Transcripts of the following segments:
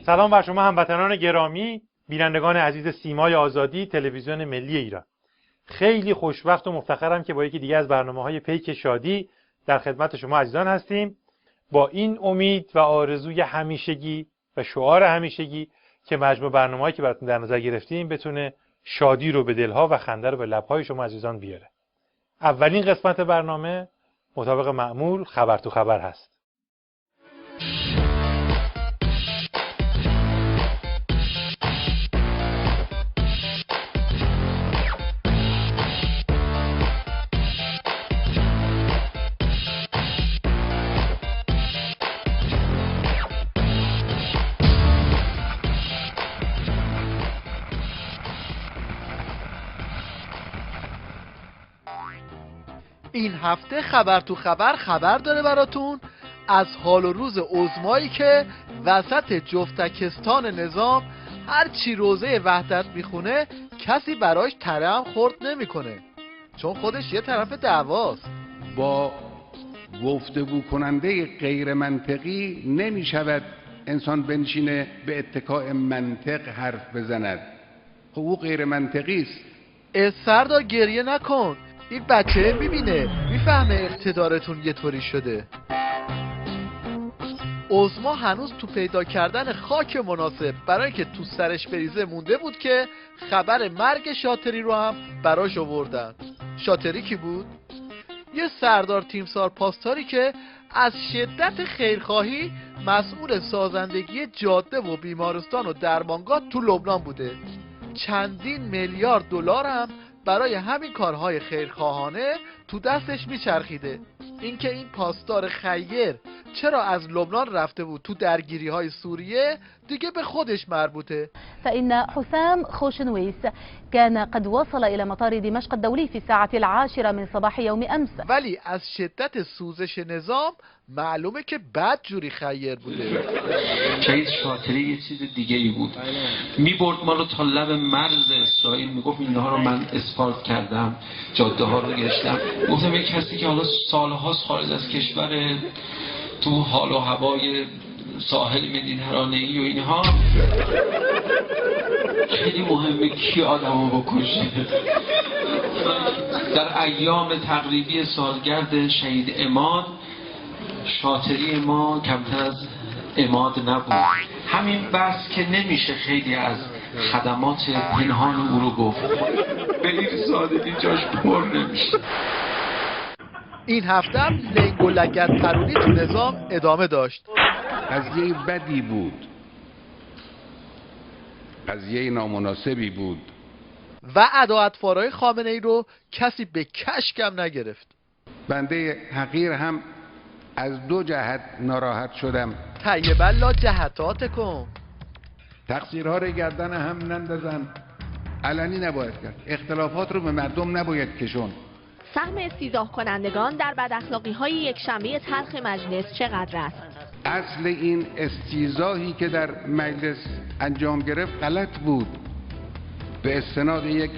سلام بر شما هموطنان گرامی، بینندگان عزیز سیمای آزادی تلویزیون ملی ایران. خیلی خوشوقت و مفتخرم که با یکی دیگه از برنامه‌های پیک شادی در خدمت شما عزیزان هستیم، با این امید و آرزوی همیشگی و شعار همیشگی که مجموع برنامه‌هایی که براتون در نظر گرفتیم بتونه شادی رو به دلها و خنده رو به لب‌های شما عزیزان بیاره. اولین قسمت برنامه مطابق معمول خبر تو خبر هست. این هفته خبر تو خبر داره براتون از حال و روز عظمایی که وسط جفتکستان نظام هر چی روزه وحدت میخونه کسی براش تره هم خورد نمیکنه، چون خودش یه طرف دعواست. با گفتگو کننده غیر منطقی نمیشود انسان بنشینه به اتکاء منطق حرف بزند. خب او غیر منطقی است. سردار گریه نکن، این بچه میبینه میفهمه اقتدارتون یه طوری شده. عظما هنوز تو پیدا کردن خاک مناسب برای که تو سرش بریزه مونده بود که خبر مرگ شاطری رو هم براش آوردن. شاطری کی بود؟ یه سردار تیمسار پاسداری که از شدت خیرخواهی مسئول سازندگی جاده و بیمارستان و درمانگاه تو لبنان بوده. چندین میلیارد دلار هم برای همین کارهای خیرخواهانه تو دستش میچرخیده. اینکه این پاسدار خیر چرا از لبنان رفته بود تو درگیری‌های سوریه دیگه به خودش مربوطه. فإن حسام خوشنويس كان قد وصل إلى مطار دمشق الدولي في الساعة 10 من صباح يوم أمس. ولی از شدت سوزش نظام معلومه که بد جوری خیر بوده. شهید شاطری یه چیز دیگه ای بود، میبرد ما رو تا لب مرز اسرائیل، میگفت اینها رو من اسپارت کردم، جاده ها رو گشتم. گفتم یک کسی که حالا سالهاست خارج از کشور، تو حال و هوای ساحل مدیترانه‌ای و اینها، خیلی مهمه کی آدمو بکشه. در ایام تقریبی سالگرد شهید عماد، شاطری ما کمتر از عماد نبود. همین بس که نمیشه خیلی از خدمات پنهان او رو گفت، به این سادگی جاش پر نمیشه. این هفته هم لنگ و لگد پرونی تو نظام ادامه داشت. قضیه بدی بود، قضیه نامناسبی بود و عداوتفارای خامنه ای رو کسی به کشکم نگرفت. بنده حقیر هم از دو جهت ناراحت شدم. طیب الله جهتات کن، تقصیرها رو گردن هم نندازن، علنی نباید کرد، اختلافات رو به مردم نباید کشون. سهم استیضاح کنندگان در بداخلاقی‌های یکشنبه تلخ مجلس چقدر است؟ اصل این استیضاحی که در مجلس انجام گرفت غلط بود. به استناد یک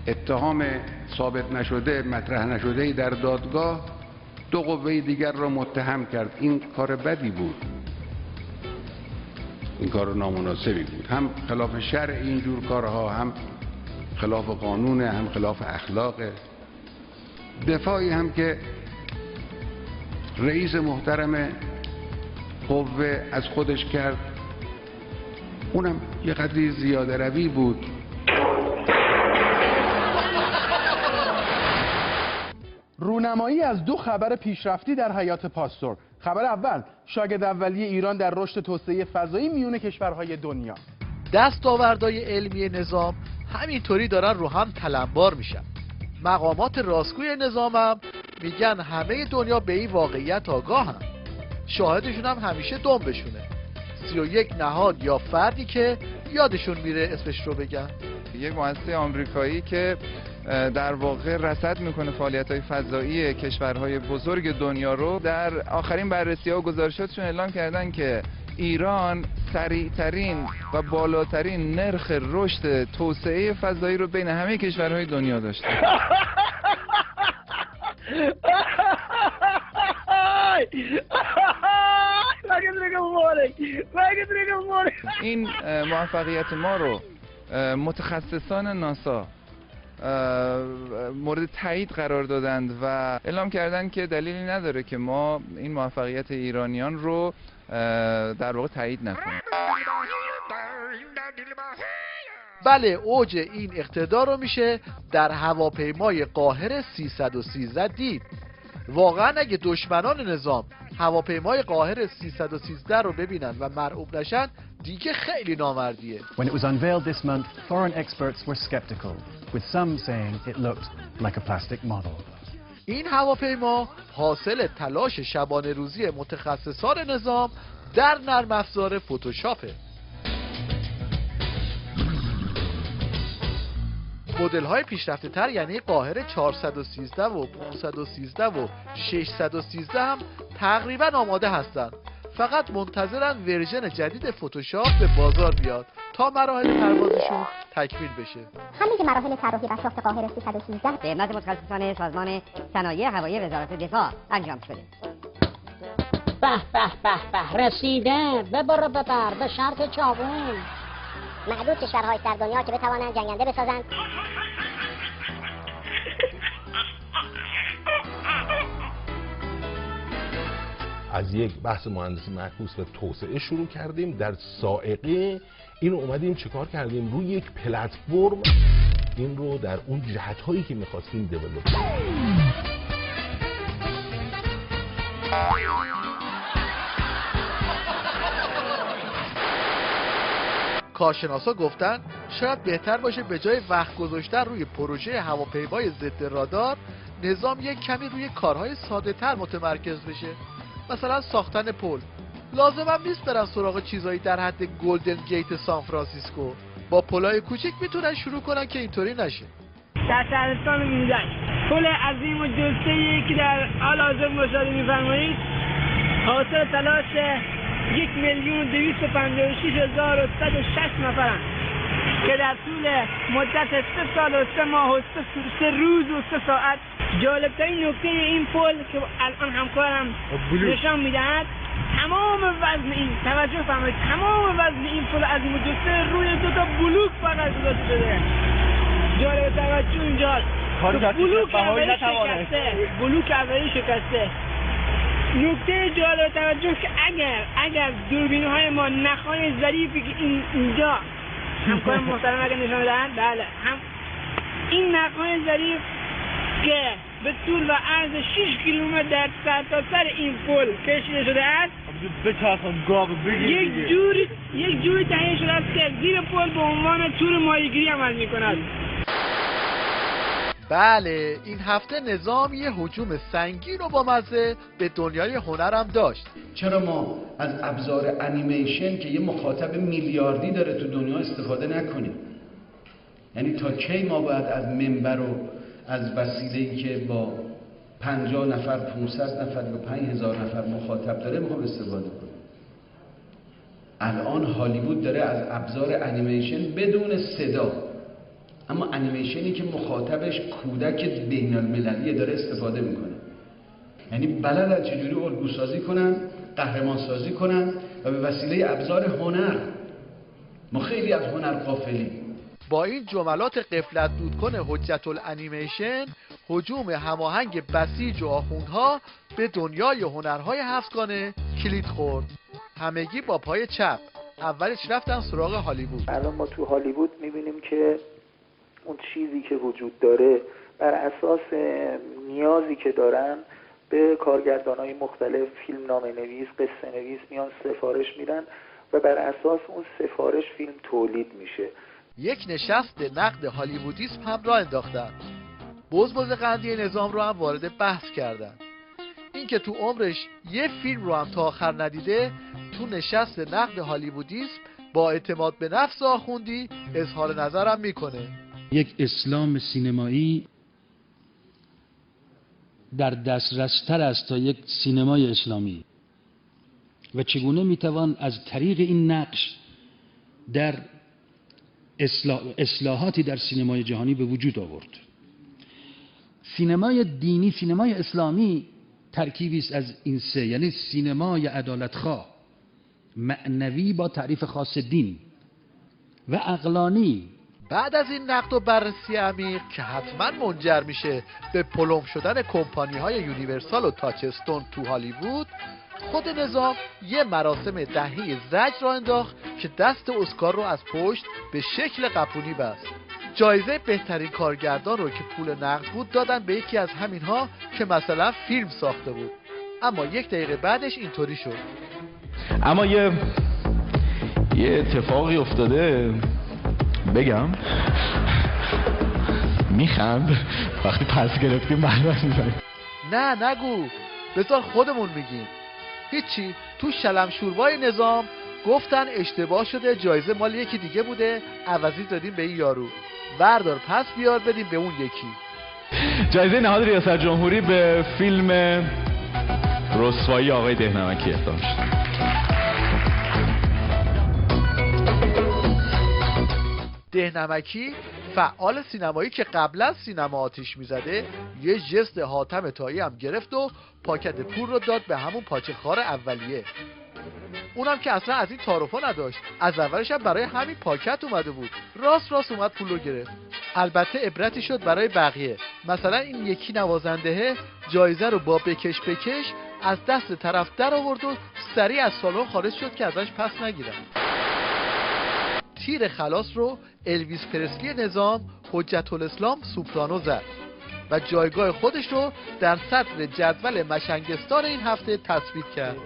اتهام ثابت نشده، مطرح نشده در دادگاه، دو قوه دیگر را متهم کرد. این کار بدی بود، این کار نامناسبی بود، هم خلاف شرع اینجور کارها، هم خلاف قانون، هم خلاف اخلاق. دفاعی هم که رئیس محترم قوه از خودش کرد، اونم یه قدری زیاده روی بود. رونمایی از دو خبر پیشرفتی در حیات پاستور. خبر اول، شاگرد اولیه ایران در رشد توسعه فضایی میون کشورهای دنیا. دستاوردهای علمی نظام همینطوری دارن رو هم تلمبار میشن. مقامات راستگوی نظامم میگن همه دنیا به این واقعیت آگاهن. شاهدشون هم همیشه دنبشونه. 31 نهاد یا فردی که یادشون میره اسمش رو بگن. یک مؤسسه آمریکایی که در واقع رصد میکنه فعالیت‌های فضایی کشورهای بزرگ دنیا رو. در آخرین بررسی‌ها و گزارشاتشون اعلام کردن که ایران سریعترین و بالاترین نرخ رشد توسعه فضایی رو بین همه کشورهای دنیا داشته. این موفقیت ما رو متخصصان ناسا مورد تایید قرار دادند و اعلام کردند که دلیلی نداره که ما این موفقیت ایرانیان رو در واقع تایید نکنیم. بله، اوج این اقتدار رو میشه در هواپیمای قاهره 313 دید. واقعا اگه دشمنان نظام هواپیمای قاهره 313 رو ببینن و مرعوب نشن دیگه خیلی نامردیه. When it was unveiled this month, foreign experts were skeptical, with some saying it looked like a plastic model. این هواپیما حاصل تلاش شبانه روزی متخصصان نظام در نرم افزار فتوشاپه. مدل های پیشرفته تر یعنی قاهره 413 و 513 و 613 هم تقریبا آماده هستند. فقط منتظرن ورژن جدید فتوشاپ به بازار بیاد تا مراحل پروازشون تکمیل بشه. همین که مراحل طراحی و ساخت قاهره 313 به خدمت متخصصان سازمان صنایع هوایی وزارت دفاع انجام شده. به به به به، رسیده. ببر به شرط چاقون. معدود کشورهای در دنیا که بتوانند جنگنده بسازند. از یک بحث مهندسی معکوس و توسعه شروع کردیم. در سائقه این رو اومدیم چیکار کردیم؟ روی یک پلتفرم این رو در اون جهت‌هایی که می‌خواستیم دیولپ کنیم. کارشناسا گفتن شاید بهتر باشه به جای وقت گذاشتن روی پروژه هواپیمای ضد رادار، نظام یک کمی روی کارهای ساده تر متمرکز بشه. مثلا ساختن پل. لازم هم نیست برن سراغ چیزایی در حد گلدن گیت سان فرانسیسکو. با پلای کوچیک میتونن شروع کنن که اینطوری نشه. در شهرستان میزنی پل عظیم و جثه‌ای که در حال حاضر مشاهده می‌فرمایید حاصل تلاش 1,256,106 نفرند که در طول مدت 3 سال و 3 ماه و 3 روز و 3 ساعت. جالبترین نکته این پل که الان همکارم نشان میدهد تمام وزن این، توجه فرمایید، تمام وزن این پل عظیم الجثه روی 2 تا بلوک فقط گذاشته شده. جالب توجه اینجاست. بلوک اولی شکسته. نکته جالب توجه که اگر دوربین‌های ما نخ‌های ظریفی که اینجا همکار محترم اگر نشان بدهند، بله هم این نخ‌های ظریف که به طول و عرض 6 کیلومتر در سرتاسر این پل کشیده شده است، یک جوری تهیه شده است که زیر پل به عنوان تور ماهیگیری عمل می‌کند. بله، این هفته نظام یه هجوم سنگین و با مزه به دنیای هنر هم داشت. چرا ما از ابزار انیمیشن که یه مخاطب میلیاردی داره تو دنیا استفاده نکنیم؟ یعنی تا کی ما باید از منبر و از وسیله‌ای که با 50 نفر 500 نفر و 5000 نفر مخاطب داره میخوام استفاده کنیم؟ الان هالیوود داره از ابزار انیمیشن بدون صدا، اما انیمیشنی که مخاطبش کودک بین المللیه داره استفاده میکنه. یعنی بلدن چجوری الگو سازی کنن، قهرمان سازی کنن و به وسیله ابزار هنر. ما خیلی از هنر غافلیم. با این جملات غفلت دودکن حجت الانیمیشن، هجوم هماهنگ بسیج و آخوندها به دنیای هنرهای هفتگانه کلید خورد. همگی با پای چپ اولش رفتن سراغ هالیوود. الان ما تو هالیوود میبینیم که اون چیزی که وجود داره بر اساس نیازی که دارن به کارگردانای مختلف، فیلمنامه نویس، قصه نویس میان سفارش میدن و بر اساس اون سفارش فیلم تولید میشه. یک نشست نقد هالیوودیسم هم راه انداختن. بزبز قندی نظام رو هم وارد بحث کردن. این که تو عمرش یه فیلم رو هم تا آخر ندیده، تو نشست نقد هالیوودیسم با اعتماد به نفس آخوندی اظهار نظرم میکنه. یک اسلام سینمایی در دسترستر است تا یک سینمای اسلامی و چگونه میتوان از طریق این نقش در اصلاحاتی در سینمای جهانی به وجود آورد. سینمای دینی، سینمای اسلامی ترکیبی است از این سه، یعنی سینمای عدالتخواه، معنوی با تعریف خاص دین و عقلانی. بعد از این نقد و بررسی عمیق که حتما منجر میشه به پلم شدن کمپانی‌های یونیورسال و تاچستون تو هالیوود، خود نظام یه مراسم دهی زجر را انداخت که دست اسکار رو از پشت به شکل قپونی بست. جایزه بهترین کارگردان رو که پول نقد بود دادن به یکی از همینها که مثلا فیلم ساخته بود. اما یک دقیقه بعدش اینطوری شد. اما یه اتفاقی افتاده، بگم میخند وقتی پس گرفتیم بعد میزنیم. نه نگو، بذار خودمون میگیم. هیچی، تو شلمشوربای نظام گفتن اشتباه شده، جایزه مال یکی دیگه بوده، عوضی دادیم به این یارو، بردار پس بیار بدیم به اون یکی. جایزه نهاد ریاست جمهوری به فیلم رسوایی آقای دهنمکی اهدا شد. دهنمکی فعال سینمایی که قبلا سینما آتیش میزده یه جست حاتم طایی هم گرفت و پاکت پول رو داد به همون پاچه خار اولیه. اونم که اصلا از این تعارفا نداشت، از اولش هم برای همین پاکت اومده بود، راست اومد پول رو گرفت. البته عبرتی شد برای بقیه، مثلا این یکی نوازنده جایزه رو با بکش از دست طرف در آورد و سریع از سالن خارج شد که ازش پس نگیرن. تیر خلاص رو الویس پرسلی نظام حجت الاسلام سوپرانو زد و جایگاه خودش رو در صدر جدول مشنگستان این هفته تثبیت کرد.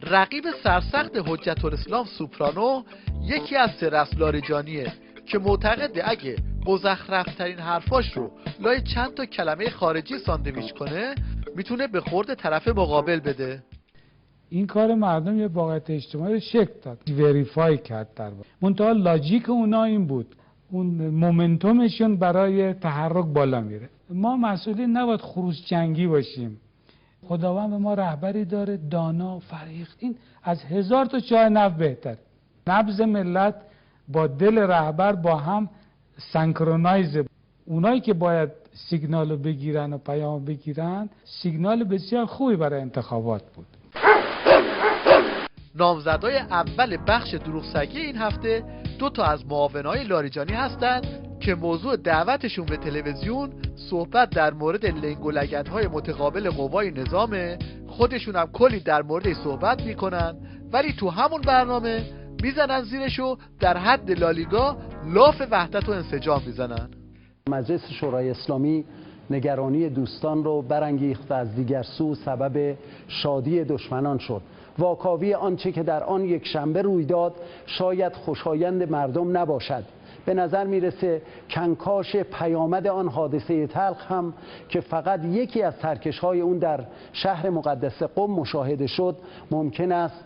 رقیب سرسخت حجت الاسلام سوپرانو یکی از سه رسم لاریجانیه که معتقده اگه مزخرفترین حرفاش رو لای چند تا کلمه خارجی ساندویچ کنه میتونه به خورد طرف مقابل بده. این کار مردم یه واقعیت اجتماعی رو شکل داد، وریفای کرد در واقع. منتها لاجیک اونا این بود، اون مومنتومشون برای تحرک بالا میره. ما مسئولین نباید خروس جنگی باشیم. خداوند به ما رهبری داره دانا، فریخت، این از 1000 تا چای نفت بهتر. نبض ملت با دل رهبر با هم سنکرونایزه. اونایی که باید سیگنال بگیرن و پیام بگیرن، سیگنال بسیار خوبی برای انتخابات بود. نامزدای اول بخش دروغسگی این هفته 2 تا از معاونای لاریجانی هستند که موضوع دعوتشون به تلویزیون صحبت در مورد لنگ و لگدهای متقابل قوای نظامه. خودشون هم کلی در موردش صحبت میکنن ولی تو همون برنامه میزنن زیرشو در حد لالیگا لاف وحدت و انسجام میزنن. مجلس شورای اسلامی نگرانی دوستان رو برانگیخت و از دیگر سو سبب شادی دشمنان شد. واکاوی آنچه که در آن یک شنبه روی داد شاید خوشایند مردم نباشد. به نظر میرسه کنکاش پیامد آن حادثه تلخ هم که فقط یکی از ترکش‌های اون در شهر مقدس قم مشاهده شد ممکن است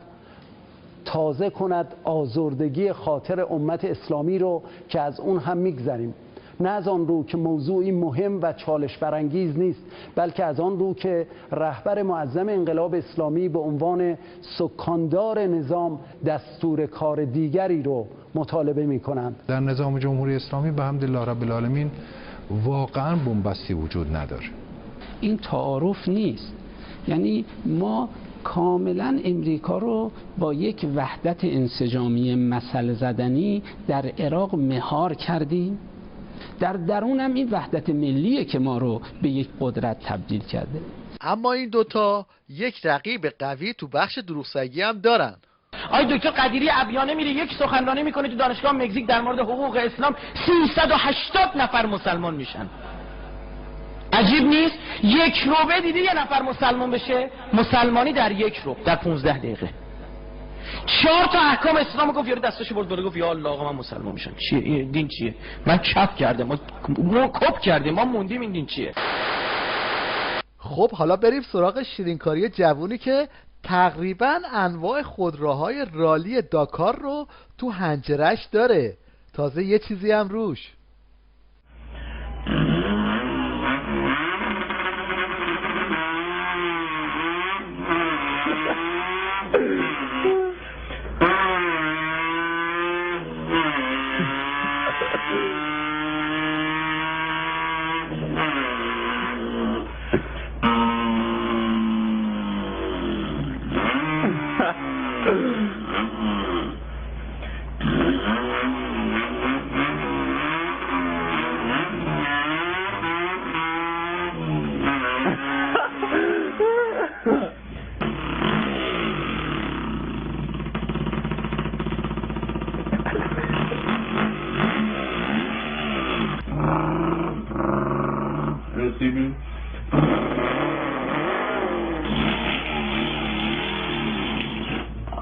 تازه کند آزردگی خاطر امت اسلامی رو که از اون هم میگذریم. نه از آن رو که موضوعی مهم و چالش برانگیز نیست، بلکه از آن رو که رهبر معظم انقلاب اسلامی به عنوان سکاندار نظام دستور کار دیگری رو مطالبه می کنند. در نظام جمهوری اسلامی به حمدالله رب العالمین واقعا بنبستی وجود نداره. این تعارف نیست، یعنی ما کاملا امریکا رو با یک وحدت انسجامی مثل زدنی در عراق مهار کردیم. در درون هم این وحدت ملیه که ما رو به یک قدرت تبدیل کرده. اما این دوتا یک رقیب قوی تو بخش دروغسگی هم دارن. آقای دکتر قدیری عبیانه میره یک سخنرانی میکنه تو دانشگاه مکزیک در مورد حقوق اسلام، 380 نفر مسلمان میشن. عجیب نیست؟ 1 روبه دیدی یه نفر مسلمان بشه؟ مسلمانی در 1 روبه، در 15 دقیقه 4 تا احکام اسلام گفت، یارو دستاشو برد بالا گفت یا الله آقا من مسلمان میشم. چیه دین؟ چیه؟ من چپ کردم، ما کپ کردیم، ما موندیم این دین چیه. خب حالا بریم سراغ شیرینکاری جوونی که تقریبا انواع خودروهای رالی داکار رو تو حنجرش داره، تازه یه چیزی هم روش.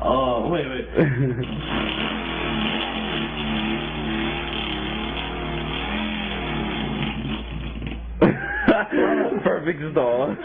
Oh, wait. Perfect stall.